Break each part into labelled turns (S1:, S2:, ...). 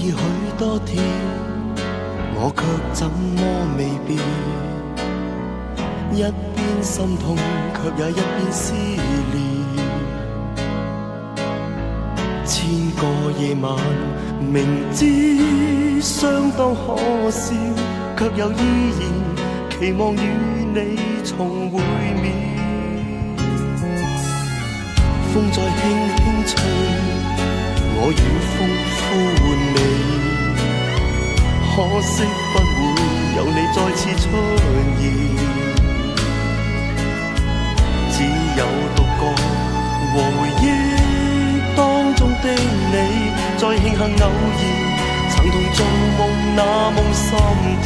S1: 已許多天，我卻怎麼未變？一邊心痛，卻也一邊思念。千個夜晚，明知相當可笑，卻又依然期望與你重會面。風再輕輕吹，我與風呼喚你，可惜不會有你再次出現。只有獨個和回憶當中的你，再慶幸偶然曾同做夢那夢心甜。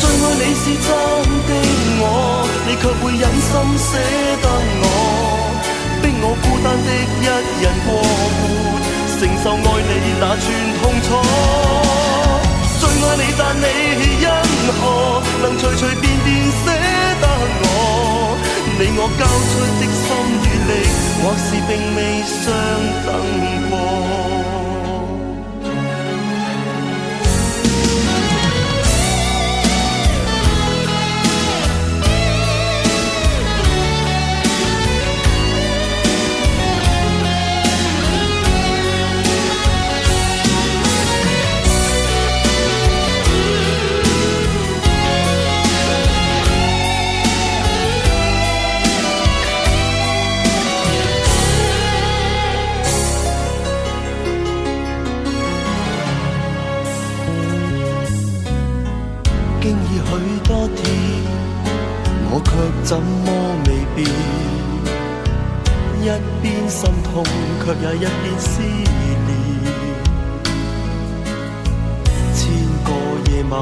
S1: 最愛你是真的我，你卻會忍心捨得我，逼我孤單的一人過活，承受愛你那串痛楚。最愛你，但你因何能隨隨便便捨得我？你我交出的心與力，或是並未相等過。經已許多天，我卻怎麼未變？一邊心痛，卻也一邊思念。千個夜晚，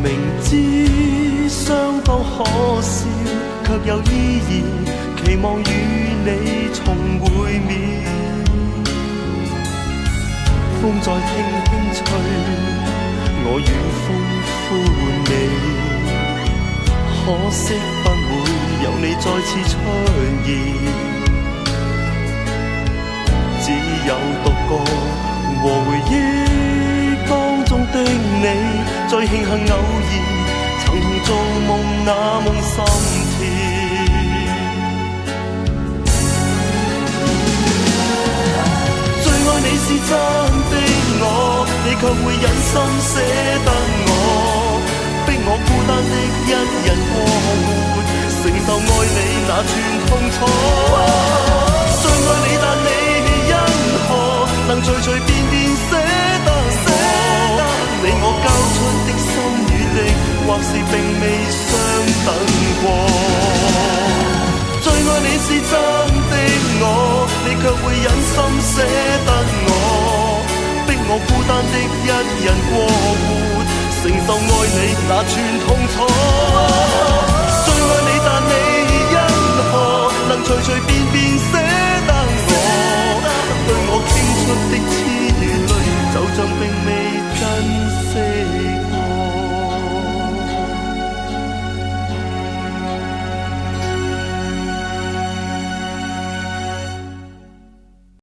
S1: 明知相當可笑，卻又依然期望與你重會面。風再輕輕吹，我與風呼喚你，可惜不會有你再次出現。只有獨個和回憶當中的你，再慶幸偶然曾同做夢那夢心甜。最愛你是真的我，你卻會忍心捨得我，逼我孤單的一人過活，承受愛你那串痛楚。最愛你，但你因何能隨隨便便捨得我？你我交出的心與力，或是並未相等過。最愛你是真的我，你卻會忍心捨得我，逼我孤單的一人過活，承受愛你那串痛楚。